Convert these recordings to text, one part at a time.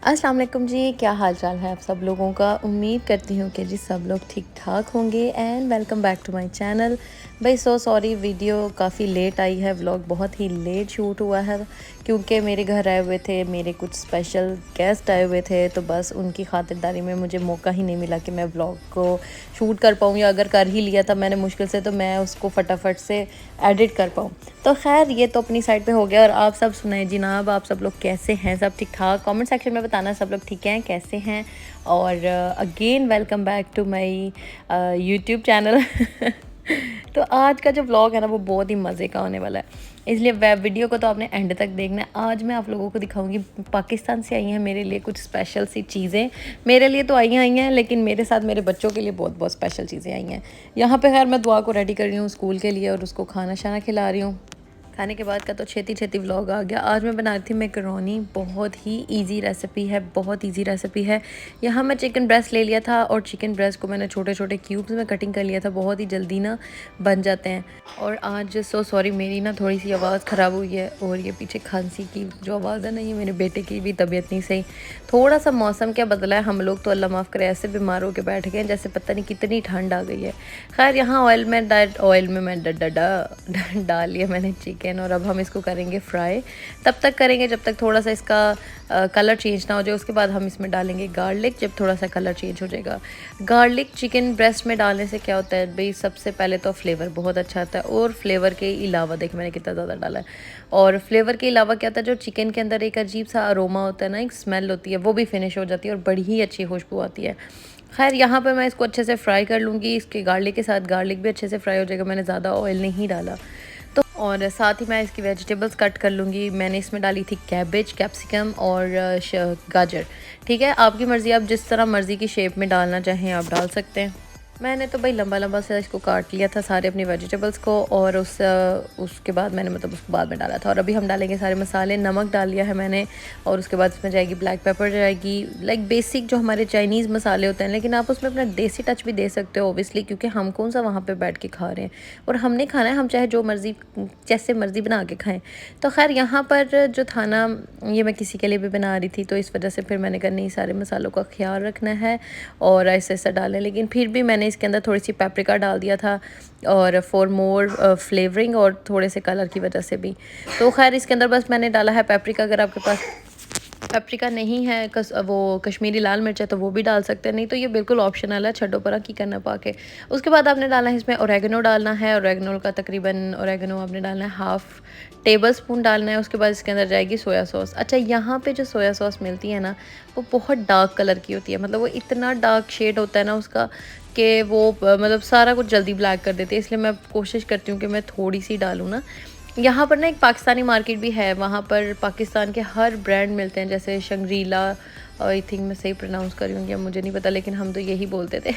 अस्सलाम वालेकुम जी, क्या हाल चाल है आप सब लोगों का। उम्मीद करती हूँ कि जी सब लोग ठीक ठाक होंगे and welcome back to my channel. भाई सो सॉरी, वीडियो काफ़ी लेट आई है, व्लॉग बहुत ही लेट शूट हुआ है क्योंकि मेरे घर आए हुए थे, मेरे कुछ स्पेशल गेस्ट आए हुए थे, तो बस उनकी खातिरदारी में मुझे मौका ही नहीं मिला कि मैं व्लॉग को शूट कर पाऊँ, या अगर कर ही लिया था मैंने मुश्किल से, तो मैं उसको फटाफट से एडिट कर पाऊँ। तो खैर ये तो अपनी साइड पे हो गया। और आप सब सुनाए जनाब, आप सब लोग कैसे हैं? सब ठीक ठाक? कमेंट सेक्शन में बताना सब लोग ठीक हैं, कैसे हैं। और again welcome back to my YouTube channel. तो आज का जो व्लॉग है ना वो बहुत ही मज़े का होने वाला है, इसलिए वेब वीडियो को तो आपने एंड तक देखना है। आज मैं आप लोगों को दिखाऊंगी, पाकिस्तान से आई हैं मेरे लिए कुछ स्पेशल सी चीज़ें। मेरे लिए तो आई हैं, लेकिन मेरे साथ मेरे बच्चों के लिए बहुत बहुत स्पेशल चीज़ें आई हैं। यहाँ पे खैर मैं दुआ को रेडी कर रही हूँ स्कूल के लिए और उसको खाना शाना खिला रही हूँ। खाने के बाद का तो छेती छेती व्लॉग आ गया। आज मैं बना रही थी मैकरोनी, बहुत ही इजी रेसिपी है, बहुत इजी रेसिपी है। यहाँ मैं चिकन ब्रेस्ट ले लिया था और चिकन ब्रेस्ट को मैंने छोटे छोटे क्यूब्स में कटिंग कर लिया था, बहुत ही जल्दी ना बन जाते हैं। और आज सॉरी, मेरी ना थोड़ी सी आवाज़ ख़राब हुई है और ये पीछे खांसी की जो आवाज़ है ना, ये मेरे बेटे की भी तबीयत नहीं सही। थोड़ा सा मौसम क्या बदला है, हम लोग तो अल्लाह माफ़ करे ऐसे बीमार होकर बैठ गए हैं जैसे पता नहीं कितनी ठंड आ गई है। खैर यहाँ ऑयल में मैं डाल लिया मैंने चिकन, और अब हम इसको करेंगे फ्राई। तब तक करेंगे जब तक थोड़ा सा इसका कलर चेंज ना हो जाए। उसके बाद हम इसमें डालेंगे गार्लिक, जब थोड़ा सा कलर चेंज हो जाएगा। गार्लिक चिकन ब्रेस्ट में डालने से क्या होता है भाई, सबसे पहले तो फ्लेवर बहुत अच्छा आता है, और फ्लेवर के अलावा देख मैंने कितना ज़्यादा डाला है। और फ्लेवर के अलावा क्या होता है, जो चिकन के अंदर एक अजीब सा अरोमा होता है ना, एक स्मेल होती है, वो भी फिनिश हो जाती है और बड़ी ही अच्छी खुशबू आती है। खैर यहाँ पर मैं इसको अच्छे से फ्राई कर लूँगी, इसके गार्लिक के साथ गार्लिक भी अच्छे से फ्राई हो जाएगा। मैंने ज़्यादा ऑयल नहीं डाला तो। और साथ ही मैं इसकी वेजिटेबल्स कट कर लूँगी। मैंने इसमें डाली थी कैबेज, कैप्सिकम और गाजर। ठीक है, आपकी मर्ज़ी, आप जिस तरह मर्ज़ी की शेप में डालना चाहें आप डाल सकते हैं। मैंने तो भाई लंबा लंबा से इसको काट लिया था सारे अपनी वेजिटेबल्स को, और उसके बाद मैंने उसको बाद में डाला था। और अभी हम डालेंगे सारे मसाले। नमक डाल लिया है मैंने, और उसके बाद इसमें जाएगी ब्लैक पेपर, जाएगी लाइक बेसिक जो हमारे चाइनीज़ मसाले होते हैं, लेकिन आप उसमें अपना देसी टच भी दे सकते हो ओबियसली, क्योंकि हम कौन सा वहाँ पर बैठ के खा रहे हैं, और हमने खाना है, हम चाहे जो मर्ज़ी जैसे मर्ज़ी बना के खाएँ। तो खैर यहाँ पर जो था ना, ये मैं किसी के लिए भी बना रही थी, तो इस वजह से फिर मैंने कहा नहीं, सारे मसालों का ख्याल रखना है और ऐसे ऐसा डालें। लेकिन फिर भी मैंने इसके अंदर थोड़ी सी पेपरिका डाल दिया था, और फॉर मोर फ्लेवरिंग और थोड़े से कलर की वजह से भी। तो खैर इसके अंदर बस मैंने डाला है पेपरिका। अगर आपके पास पेपरिका नहीं है, वो कश्मीरी लाल मिर्च है, तो वो भी डाल सकते हैं, नहीं तो ये बिल्कुल ऑप्शनल है, छड्डो परा की करना पाके। उसके बाद आपने डालना है इसमें ओरेगनो डालना है। ओरेगनो का तकरीबन ओरेगनो आपने डालना है 1/2 टेबल स्पून डालना है। उसके बाद इसके अंदर जाएगी सोया सॉस। अच्छा, यहाँ पे जो सोया सॉस मिलती है ना, वो बहुत डार्क कलर की होती है, मतलब वो इतना डार्क शेड होता है ना उसका कि वो मतलब सारा कुछ जल्दी ब्लैक कर देती है, इसलिए मैं कोशिश करती हूँ कि मैं थोड़ी सी डालूँ ना। यहाँ पर ना एक पाकिस्तानी मार्केट भी है, वहाँ पर पाकिस्तान के हर ब्रांड मिलते हैं, जैसे शंग्रीला, आई थिंक मैं सही प्रोनाउंस कर रही हूँ या मुझे नहीं पता, लेकिन हम तो यही बोलते थे।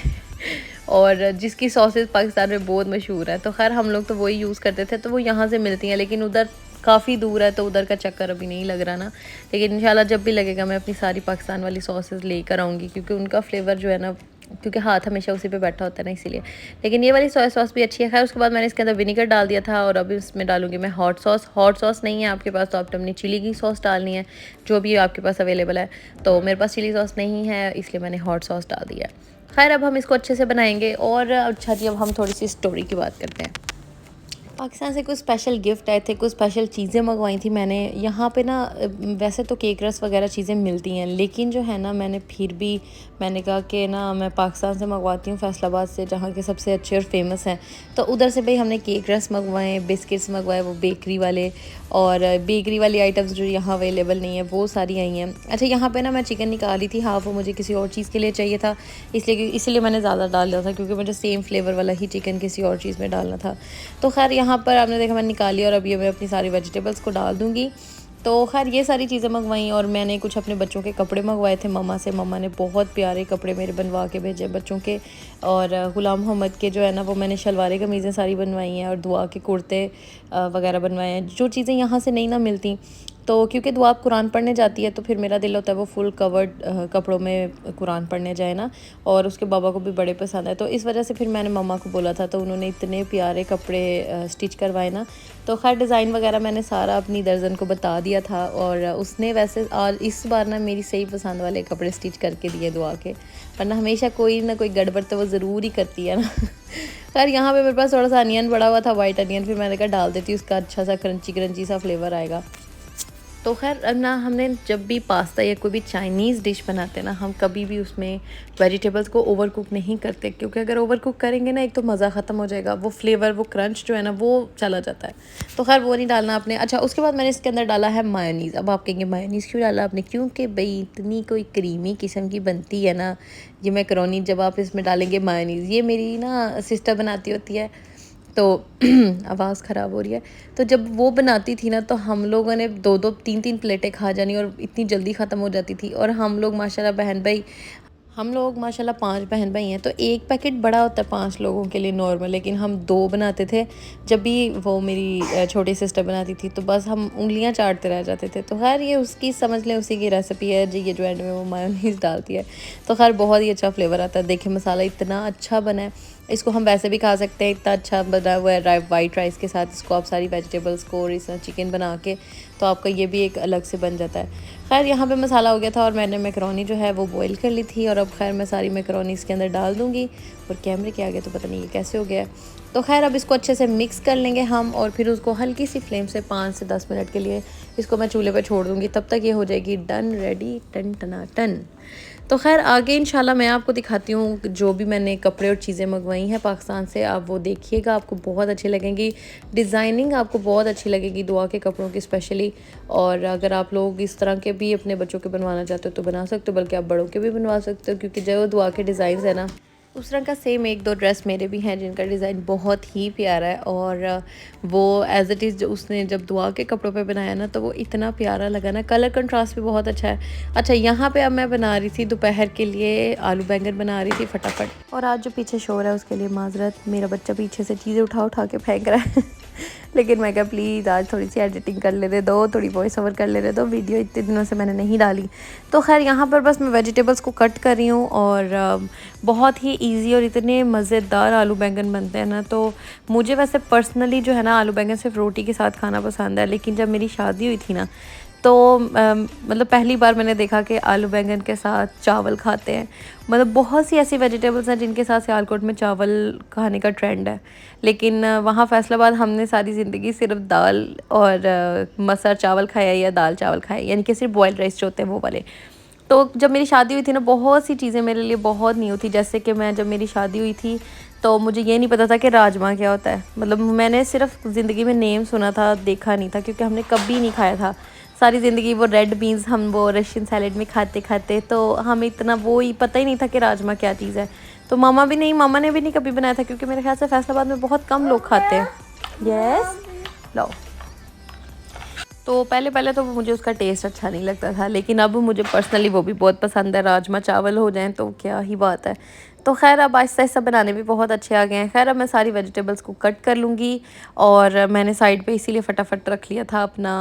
और जिसकी सॉसेस पाकिस्तान में बहुत मशहूर है, तो खैर हम लोग तो वही यूज़ करते थे, तो वो यहाँ से मिलती हैं, लेकिन उधर काफ़ी दूर है, तो उधर का चक्कर अभी नहीं लग रहा ना। लेकिन इंशाल्लाह जब भी लगेगा मैं अपनी सारी पाकिस्तान वाली सॉसेस लेकर आऊँगी, क्योंकि उनका फ्लेवर जो है ना, क्योंकि हाथ हमेशा उसी पे बैठा होता है ना, इसीलिए। लेकिन ये वाली सोया सॉस भी अच्छी है। खैर उसके बाद मैंने इसके अंदर विनेगर डाल दिया था, और अभी इसमें डालूंगी मैं हॉट सॉस। हॉट सॉस नहीं है आपके पास तो आप अपनी चिली की सॉस डालनी है, जो भी आपके पास अवेलेबल है। तो मेरे पास चिली सॉस नहीं है, इसलिए मैंने हॉट सॉस डाल दिया है। खैर अब हम इसको अच्छे से बनाएंगे। और अच्छा जी, अब हम थोड़ी सी स्टोरी की बात करते हैं। पाकिस्तान से कुछ स्पेशल गिफ्ट आए थे, कुछ स्पेशल चीज़ें मंगवाई थी मैंने। यहाँ पे ना वैसे तो केक रस वगैरह चीज़ें मिलती हैं, लेकिन जो है ना, मैंने कहा कि ना मैं पाकिस्तान से मंगवाती हूँ, फैसलाबाद से, जहाँ के सबसे अच्छे और फेमस हैं। तो उधर से भाई हमने केक रस मंगवाए, बिस्किट्स मंगवाए वो बेकरी वाले, और बेकरी वाली आइटम्स जो यहाँ अवेलेबल नहीं है वो सारी आई हैं। अच्छा, यहाँ पे ना मैं चिकन निकाली थी हाफ, वो मुझे किसी और चीज़ के लिए चाहिए था, इसलिए मैंने ज़्यादा डाल दिया था, क्योंकि मुझे सेम फ्लेवर वाला ही चिकन किसी और चीज़ में डालना था। तो खैर यहाँ पर आपने देखा मैंने निकाली, और अभी मैं अपनी सारी वेजिटेबल्स को डाल दूँगी। तो खैर ये सारी चीज़ें मंगवाई, और मैंने कुछ अपने बच्चों के कपड़े मंगवाए थे मम्मा से। मम्मा ने बहुत प्यारे कपड़े मेरे बनवा के भेजे बच्चों के, और गुलाम मोहम्मद के जो है ना, वो मैंने शलवारें कमीज़ें सारी बनवाई हैं, और दुआ के कुर्ते वगैरह बनवाए हैं, जो चीज़ें यहाँ से नहीं ना मिलती। तो क्योंकि दुआ कुरान पढ़ने जाती है तो फिर मेरा दिल होता है वो फुल कवर्ड कपड़ों में कुरान पढ़ने जाए ना, और उसके बाबा को भी बड़े पसंद है। तो इस वजह से फिर मैंने मम्मा को बोला था, तो उन्होंने इतने प्यारे कपड़े स्टिच करवाए ना। तो खैर डिज़ाइन वगैरह मैंने सारा अपनी दर्जन को बता दिया था, और उसने वैसे आज इस बार ना मेरी सही पसंद वाले कपड़े स्टिच करके दिए दुआ के, वरना हमेशा कोई ना कोई गड़बड़ तो वो ज़रूर ही करती है ना। खैर यहाँ पे मेरे पास थोड़ा सा अनियन पड़ा हुआ था, वाइट अनियन, फिर मैंने कहा डाल देती हूँ, उसका अच्छा सा क्रंची क्रंची सा फ्लेवर आएगा। तो खैर ना हमने जब भी पास्ता या कोई भी चाइनीज़ डिश बनाते हैं ना, हम कभी भी उसमें वेजिटेबल्स को ओवर कुक नहीं करते, क्योंकि अगर ओवर कुक करेंगे ना एक तो मज़ा ख़त्म हो जाएगा, वो फ्लेवर वो क्रंच जो है ना वो चला जाता है। तो खैर वो नहीं डालना आपने। अच्छा, उसके बाद मैंने इसके अंदर डाला है मायोनीज़। अब आप कहेंगे मायोनीज़ क्यों डाला आपने? क्योंकि भाई इतनी कोई क्रीमी किस्म की बनती है ना ये मैकरोनी, जब आप इसमें डालेंगे मायोनीज़। ये मेरी ना सिस्टर बनाती होती है, तो आवाज़ ख़राब हो रही है। तो जब वो बनाती थी ना तो हम लोगों ने 2-2 3-3 प्लेटें खा जानी, और इतनी जल्दी ख़त्म हो जाती थी। और हम लोग माशाल्लाह बहन भाई, हम लोग माशाल्लाह 5 बहन भाई हैं, तो एक पैकेट बड़ा होता है 5 लोगों के लिए नॉर्मल, लेकिन हम 2 बनाते थे। जब भी वो मेरी छोटी सिस्टर बनाती थी तो बस हम उँगलियां चाटते रह जाते थे। तो खैर ये उसकी समझ लें उसी की रेसिपी है जी, ये जो एंड में वो मायोनीज़ डालती है। तो खैर बहुत ही अच्छा फ्लेवर आता है। देखिए मसाला इतना अच्छा बना है, इसको हम वैसे भी खा सकते हैं, इतना अच्छा बना हुआ है वाइट राइस के साथ। इसको आप सारी वेजिटेबल्स को और इस चिकन बना के, तो आपका ये भी एक अलग से बन जाता है। खैर यहाँ पे मसाला हो गया था, और मैंने मैकरोनी जो है वो बॉईल कर ली थी, और अब खैर मैं सारी मैकरोनी इसके अंदर डाल दूँगी। और कैमरे के आगे तो पता नहीं ये कैसे हो गया है। तो खैर अब इसको अच्छे से मिक्स कर लेंगे हम, और फिर उसको हल्की सी फ्लेम से 5 से 10 मिनट के लिए इसको मैं चूल्हे पर छोड़ दूँगी। तब तक ये हो जाएगी डन, रेडी, टन टना टन। तो खैर आगे इंशाल्लाह मैं आपको दिखाती हूँ जो भी मैंने कपड़े और चीज़ें मंगवाई हैं पाकिस्तान से, आप वो देखिएगा, आपको बहुत अच्छी लगेंगी। डिज़ाइनिंग आपको बहुत अच्छी लगेगी दुआ के कपड़ों की स्पेशली। और अगर आप लोग इस तरह के भी अपने बच्चों के बनवाना चाहते हो तो बना सकते हो, बल्कि आप बड़ों के भी बनवा सकते हो, क्योंकि जो दुआ के डिज़ाइन है ना उस रंग का सेम 1-2 ड्रेस मेरे भी हैं जिनका डिज़ाइन बहुत ही प्यारा है। और वो एज़ इट इज़ जो उसने जब दुआ के कपड़ों पे बनाया ना तो वो इतना प्यारा लगा ना, कलर कंट्रास्ट भी बहुत अच्छा है। अच्छा, यहाँ पे अब मैं बना रही थी दोपहर के लिए आलू बैंगन बना रही थी फटाफट। और आज जो पीछे शोर है उसके लिए माजरत, मेरा बच्चा पीछे से चीज़ें उठा उठा के फेंक रहा है। लेकिन मैं कहा प्लीज़ आज थोड़ी सी एडिटिंग कर लेने दो, थोड़ी वॉइस ओवर कर लेने दो, वीडियो इतने दिनों से मैंने नहीं डाली। तो खैर यहाँ पर बस मैं वेजिटेबल्स को कट कर रही हूँ, और बहुत ही ईजी और इतने मज़ेदार आलू बैंगन बनते हैं ना। तो मुझे वैसे पर्सनली जो है ना आलू बैंगन सिर्फ रोटी के साथ खाना पसंद है, लेकिन जब मेरी शादी हुई थी ना तो मतलब पहली बार मैंने देखा कि आलू बैंगन के साथ चावल खाते हैं। मतलब बहुत सी ऐसी वेजिटेबल्स हैं जिनके साथ सियालकोट में चावल खाने का ट्रेंड है, लेकिन वहाँ फैसलाबाद हमने सारी ज़िंदगी सिर्फ दाल और मसर चावल खाया या दाल चावल खाए, यानी कि सिर्फ बॉयल्ड राइस जो होते हैं वो वाले। तो जब मेरी शादी हुई थी ना बहुत सी चीज़ें मेरे लिए बहुत न्यू थी। जैसे कि मैं जब मेरी शादी हुई थी तो मुझे ये नहीं पता था कि राजमा क्या होता है। मतलब मैंने सिर्फ ज़िंदगी में नेम सुना था, देखा नहीं था, क्योंकि हमने कभी नहीं खाया था सारी ज़िंदगी। वो रेड बीन्स हम वो रशियन सैलेड में खाते खाते तो हमें इतना वो ही पता ही नहीं था कि राजमा क्या चीज़ है। तो मामा ने भी नहीं कभी बनाया था, क्योंकि मेरे ख्याल से फैसलाबाद में बहुत कम लोग खाते हैं। यस, लो। तो पहले पहले तो मुझे उसका टेस्ट अच्छा नहीं लगता था, लेकिन अब मुझे पर्सनली वो भी बहुत पसंद है। राजमा चावल हो जाएं तो क्या ही बात है। तो खैर अब आहिस्ता आहिस्ता बनाने भी बहुत अच्छे आ गए हैं। खैर अब मैं सारी वेजिटेबल्स को कट कर लूँगी, और मैंने साइड पे इसीलिए फटाफट रख लिया था अपना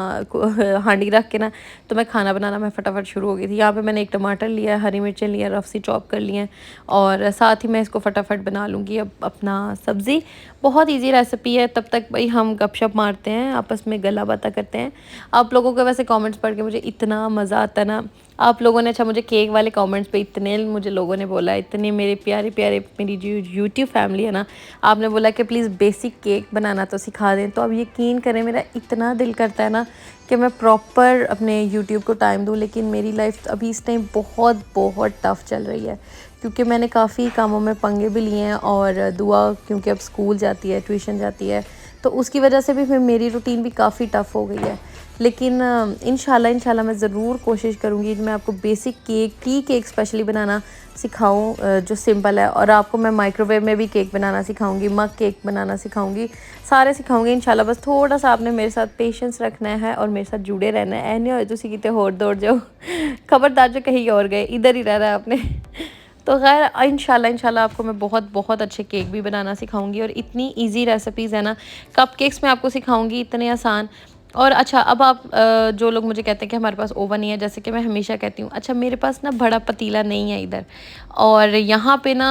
हांडी रख के ना, तो मैं खाना बनाना मैं फटाफट शुरू हो गई थी। यहाँ पे मैंने एक टमाटर लिया है, हरी मिर्चें लिया, रफ सी चॉप कर लिए हैं, और साथ ही मैं इसको फटाफट बना लूँगी अब अपना सब्ज़ी। बहुत ईजी रेसिपी है। तब तक भाई हम गपशप मारते हैं, आपस में गला बातें करते हैं। आप लोगों के वैसे कमेंट्स पढ़ के मुझे इतना मज़ा आता है ना। आप लोगों ने, अच्छा मुझे केक वाले कमेंट्स पे इतने मुझे लोगों ने बोला, इतने मेरे प्यारे प्यारे मेरी जो यूट्यूब फैमिली है ना, आपने बोला कि प्लीज़ बेसिक केक बनाना तो सिखा दें। तो अब यकीन करें मेरा इतना दिल करता है ना कि मैं प्रॉपर अपने यूट्यूब को टाइम दूँ, लेकिन मेरी लाइफ अभी इस टाइम बहुत बहुत टफ़ चल रही है, क्योंकि मैंने काफ़ी कामों में पंगे भी लिए हैं। और दुआ क्योंकि अब स्कूल जाती है, ट्यूशन जाती है, तो उसकी वजह से भी फिर मेरी रूटीन भी काफ़ी टफ़ हो गई है। लेकिन इंशाल्लाह मैं ज़रूर कोशिश करूँगी मैं आपको बेसिक केक स्पेशली बनाना सिखाऊं, जो सिंपल है। और आपको मैं माइक्रोवेव में भी केक बनाना सिखाऊंगी, मग केक बनाना सिखाऊंगी, सारे सिखाऊंगी इंशाल्लाह। बस थोड़ा सा आपने मेरे साथ पेशेंस रखना है और मेरे साथ जुड़े रहना है। ऐ नहीं हो तुसी किते होर दौड़ जाओ, खबरदार जो कहीं और गए, इधर ही रह रहा है आपने। तो खैर इंशाल्लाह आपको मैं बहुत बहुत अच्छे केक भी बनाना सिखाऊंगी, और इतनी इजी रेसिपीज़ है ना। कपकेक्स मैं आपको सिखाऊंगी इतने आसान, और अच्छा अब आप जो लोग मुझे कहते हैं कि हमारे पास ओवन नहीं है, जैसे कि मैं हमेशा कहती हूँ, अच्छा मेरे पास ना बड़ा पतीला नहीं है इधर। और यहाँ पे ना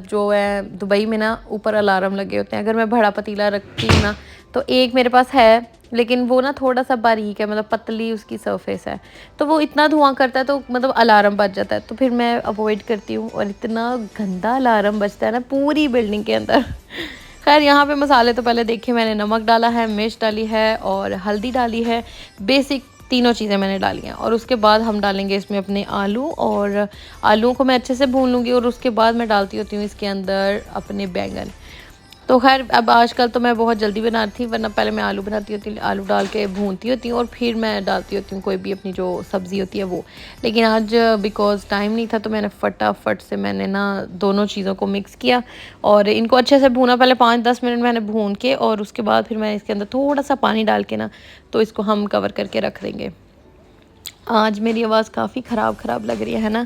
जो है दुबई में ना ऊपर अलार्म लगे होते हैं, अगर मैं बड़ा पतीला रखती हूँ ना तो एक मेरे पास है, लेकिन वो ना थोड़ा सा बारीक है, मतलब पतली उसकी सरफेस है, तो वो इतना धुआं करता है तो मतलब अलार्म बज जाता है, तो फिर मैं अवॉइड करती हूँ। और इतना गंदा अलार्म बजता है ना पूरी बिल्डिंग के अंदर। खैर यहाँ पे मसाले तो पहले देखिए, मैंने नमक डाला है, मिर्च डाली है और हल्दी डाली है, बेसिक तीनों चीज़ें मैंने डाली हैं। और उसके बाद हम डालेंगे इसमें अपने आलू, और आलूओं को मैं अच्छे से भून लूँगी, और उसके बाद मैं डालती होती हूँ इसके अंदर अपने बैंगन। तो खैर अब आजकल तो मैं बहुत जल्दी बना रही थी, वरना पहले मैं आलू बनाती होती, आलू डाल के भूनती होती हूँ और फिर मैं डालती होती हूँ कोई भी अपनी जो सब्ज़ी होती है वो। लेकिन आज बिकॉज़ टाइम नहीं था तो मैंने फटाफट से मैंने ना दोनों चीज़ों को मिक्स किया और इनको अच्छे से भूना। पहले 5-10 मिनट मैंने भून के, और उसके बाद फिर मैं इसके अंदर थोड़ा सा पानी डाल के ना, तो इसको हम कवर करके रख देंगे। आज मेरी आवाज़ काफ़ी ख़राब लग रही है ना,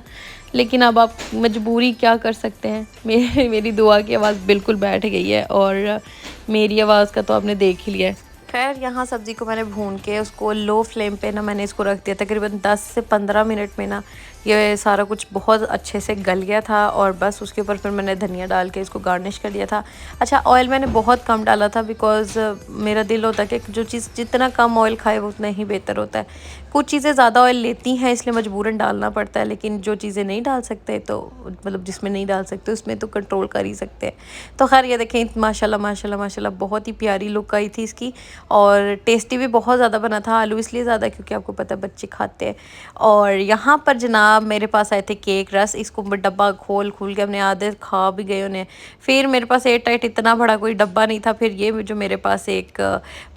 लेकिन अब आप मजबूरी क्या कर सकते हैं। मेरी दुआ की आवाज़ बिल्कुल बैठ गई है, और मेरी आवाज़ का तो आपने देख ही लिया है। खैर यहाँ सब्ज़ी को मैंने भून के उसको लो फ्लेम पे ना मैंने इसको रख दिया, तकरीबन 10 से 15 मिनट में ना ये सारा कुछ बहुत अच्छे से गल गया था। और बस उसके ऊपर फिर मैंने धनिया डाल के इसको गार्निश कर दिया था। अच्छा ऑयल मैंने बहुत कम डाला था, बिकॉज़ मेरा दिल होता है कि जो चीज़ जितना कम ऑयल खाए वो उतना ही बेहतर होता है। कुछ चीज़ें ज़्यादा ऑयल लेती हैं इसलिए मजबूरन डालना पड़ता है, लेकिन जो चीज़ें नहीं डाल सकते तो मतलब जिसमें नहीं डाल सकते उसमें तो कंट्रोल कर ही सकते हैं। तो खैर ये देखें, माशाल्लाह बहुत ही प्यारी लुक आई थी इसकी, और टेस्टी भी बहुत ज़्यादा बना था। आलू इसलिए ज़्यादा क्योंकि आपको पता है बच्चे खाते हैं। और यहाँ पर जनाब मेरे पास आए थे केक रस, इसको डब्बा खोल के हमने आधे खा भी गए उन्हें। फिर मेरे पास एयर टाइट इतना बड़ा कोई डब्बा नहीं था, फिर ये जो मेरे पास एक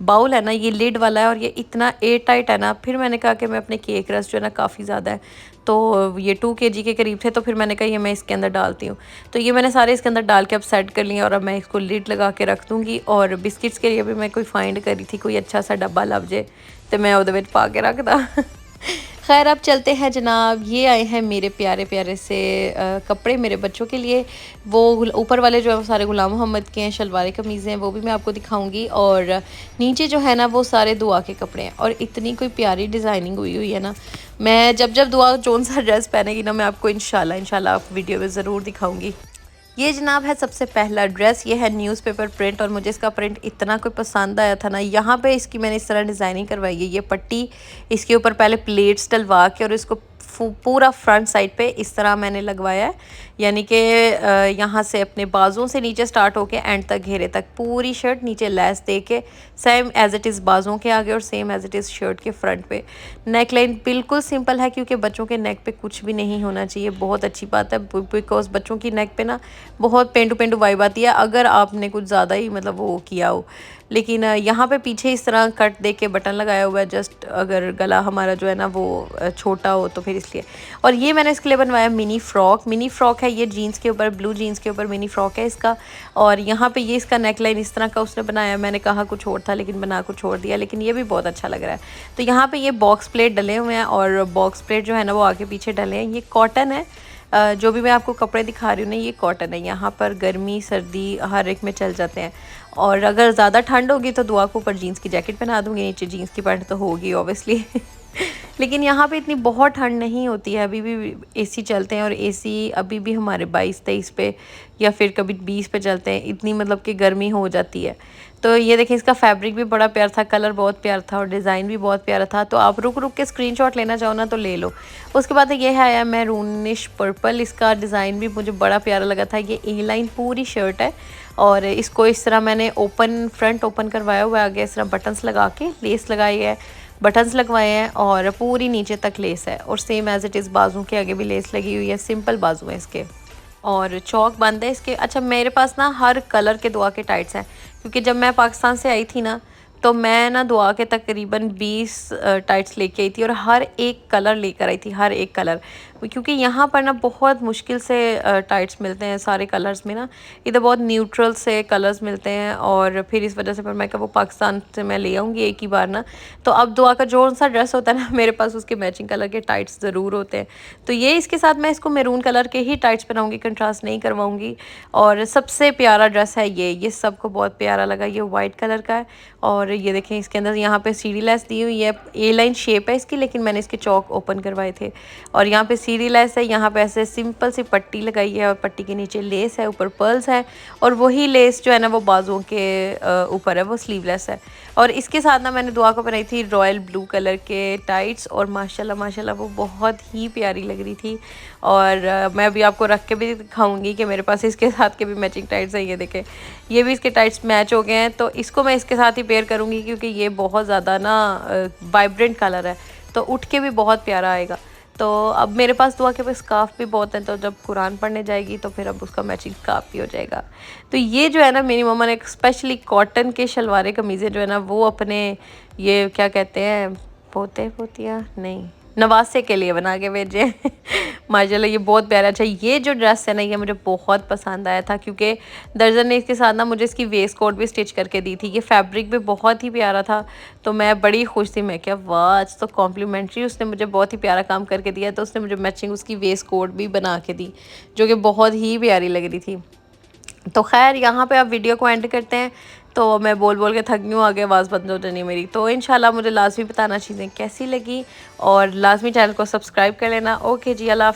बाउल है ना, ये लिड वाला है और ये इतना एयर टाइट है ना। फिर मैंने कहा कि मैं अपने केक रस जो है ना काफ़ी ज़्यादा है, तो ये 2 kg के करीब थे, तो फिर मैंने कहा ये मैं इसके अंदर डालती हूँ। तो ये मैंने सारे इसके अंदर डाल के अब सेट कर लिए, और अब मैं इसको लिड लगा के रख दूँगी। और बिस्किट्स के लिए भी मैं कोई फाइंड करी थी, कोई अच्छा सा डब्बा लभ जे तो मैं उहदे विच पा के रख दा। खैर अब चलते हैं जनाब, ये आए हैं मेरे प्यारे से कपड़े मेरे बच्चों के लिए। वो ऊपर वाले जो है वो सारे गुलाम मोहम्मद के हैं, शलवार कमीज़ें हैं, वो भी मैं आपको दिखाऊंगी। और नीचे जो है ना वो सारे दुआ के कपड़े हैं, और इतनी कोई प्यारी डिज़ाइनिंग हुई है ना। मैं जब दुआ जोन सा ड्रेस पहनेगी ना, मैं आपको इंशाल्लाह वीडियो में ज़रूर दिखाऊंगी। ये जनाब है सबसे पहला ड्रेस, ये है न्यूज़पेपर प्रिंट, और मुझे इसका प्रिंट इतना कोई पसंद आया था ना। यहाँ पे इसकी मैंने इस तरह डिज़ाइनिंग करवाई है, ये पट्टी इसके ऊपर पहले प्लेट्स डलवा के और इसको पूरा फ्रंट साइड पे इस तरह मैंने लगवाया है, यानी कि यहाँ से अपने बाजुओं से नीचे स्टार्ट होके एंड तक घेरे तक पूरी शर्ट नीचे लेस दे के सेम एज इट इज़ बाजुओं के आगे और same as it is shirt के फ्रंट पे। नेक लाइन बिल्कुल सिंपल है, क्योंकि बच्चों के नेक पे कुछ भी नहीं होना चाहिए, बहुत अच्छी बात है, बिकॉज बच्चों की नेक पे ना बहुत पेंडू वाइब आती है अगर आपने कुछ ज़्यादा ही मतलब वो किया हो। लेकिन यहाँ पे पीछे इस तरह कट दे के बटन लगाया हुआ है, जस्ट अगर गला हमारा जो है ना वो छोटा हो तो फिर इसलिए। और ये मैंने इसके लिए बनवाया मिनी फ्रॉक है, ये जीन्स के ऊपर, ब्लू जीन्स के ऊपर मिनी फ्रॉक है इसका। और यहाँ पे ये इसका नेक लाइन इस तरह का उसने बनाया, मैंने कहा कुछ और था लेकिन बना कुछ और दिया, लेकिन ये भी बहुत अच्छा लग रहा है। तो यहाँ पे ये बॉक्स प्लेट डले हुए हैं, और बॉक्स प्लेट जो है ना वो आगे पीछे डले हैं। ये कॉटन है, जो भी मैं आपको कपड़े दिखा रही हूँ ना ये कॉटन है। यहाँ पर गर्मी सर्दी हर एक में चल जाते हैं, और अगर ज़्यादा ठंड होगी तो दुआ को ऊपर जीन्स की जैकेट पहना दूँगी, नीचे जीन्स की पैंट तो होगी ऑब्वियसली। लेकिन यहाँ पे इतनी बहुत ठंड नहीं होती है, अभी भी एसी चलते हैं, और एसी अभी भी हमारे 22-23 पे या फिर कभी 20 पे चलते हैं, इतनी मतलब कि गर्मी हो जाती है। तो ये देखिए इसका फैब्रिक भी बड़ा प्यारा था, कलर बहुत प्यारा था, और डिज़ाइन भी बहुत प्यारा था। तो आप रुक के स्क्रीनशॉट लेना चाहो ना तो ले लो। उसके बाद ये है मैरूनिश पर्पल, इसका डिज़ाइन भी मुझे बड़ा प्यारा लगा था। ये ए लाइन पूरी शर्ट है, और इसको इस तरह मैंने फ्रंट ओपन करवाया हुआ है, आगे इस तरह बटन्स लगा के लेस लगाई है, बटन्स लगवाए हैं, और पूरी नीचे तक लेस है, और सेम एज इट इज़ बाजू के आगे भी लेस लगी हुई है, सिंपल बाजू है इसके, और चौक बंद है इसके। अच्छा मेरे पास ना हर कलर के दुआ के टाइट्स हैं, क्योंकि जब मैं पाकिस्तान से आई थी ना तो मैं ना दुआ के तकरीबन 20 टाइट्स लेके आई थी, और हर एक कलर लेकर आई थी, हर एक कलर। क्योंकि यहाँ पर ना बहुत मुश्किल से टाइट्स मिलते हैं सारे कलर्स में ना, इधर बहुत न्यूट्रल से कलर्स मिलते हैं। और फिर इस वजह से फिर मैं क्या वो पाकिस्तान से मैं ले आऊँगी एक ही बार ना। तो अब दुआ का जो सा ड्रेस होता है ना मेरे पास उसके मैचिंग कलर के टाइट्स ज़रूर होते हैं। तो ये इसके साथ मैं इसको मैरून कलर के ही टाइट्स पहनाऊँगी, कंट्रास्ट नहीं करवाऊँगी। और सबसे प्यारा ड्रेस है ये सबको बहुत प्यारा लगा। ये वाइट कलर का है और ये देखें इसके अंदर यहाँ पे सीढ़ी लेस दी हुई है, ए लाइन शेप है इसकी, लेकिन मैंने इसके चौक ओपन करवाए थे। और यहाँ पे सीढ़ी लेस है, यहाँ पे ऐसे सिंपल सी पट्टी लगाई है और पट्टी के नीचे लेस है, ऊपर पर्ल्स है और वही लेस जो है ना वो बाजुओं के ऊपर है, वो स्लीवलेस है। और इसके साथ ना मैंने दुआ को बनाई थी रॉयल ब्लू कलर के टाइट्स और माशाल्लाह माशाल्लाह वो बहुत ही प्यारी लग रही थी। और मैं अभी आपको रख के भी दिखाऊंगी कि मेरे पास इसके साथ के भी मैचिंग टाइट्स हैं। ये देखें ये भी इसके टाइट्स मैच हो गए हैं, तो इसको मैं इसके साथ ही पेयर करूँगी क्योंकि ये बहुत ज़्यादा ना वाइब्रेंट कलर है, तो उठ के भी बहुत प्यारा आएगा। तो अब मेरे पास दुआ के पास स्कार्फ भी बहुत हैं, तो जब कुरान पढ़ने जाएगी तो फिर अब उसका मैचिंग स्कार्फ भी हो जाएगा। तो ये जो है ना मेरी मम्मा ने स्पेशली कॉटन के शलवारे कमीज़ें जो है ना वो अपने ये क्या कहते हैं पोते पोतिया नहीं नवासे के लिए बना के भेजे माशाल्लाह ये बहुत प्यारा। अच्छा ये जो ड्रेस है ना ये मुझे बहुत पसंद आया था क्योंकि दर्जन ने इसके साथ ना मुझे इसकी वेस्ट कोट भी स्टिच करके दी थी। ये फैब्रिक भी बहुत ही प्यारा था, तो मैं बड़ी खुश थी। मैं क्या वाह आज तो कॉम्प्लीमेंट्री उसने मुझे बहुत ही प्यारा काम करके दिया। तो उसने मुझे मैचिंग उसकी वेस्ट कोट भी बना के दी जो कि बहुत ही प्यारी लग रही थी। तो खैर यहाँ पे आप वीडियो को एंड करते हैं। तो मैं बोल बोल के थक गई हूँ, आगे आवाज़ बंद हो जानी मेरी। तो इंशाल्लाह मुझे लाजमी बताना चीज़ें कैसी लगी और लाजमी चैनल को सब्सक्राइब कर लेना। ओके जी, अल्लाह।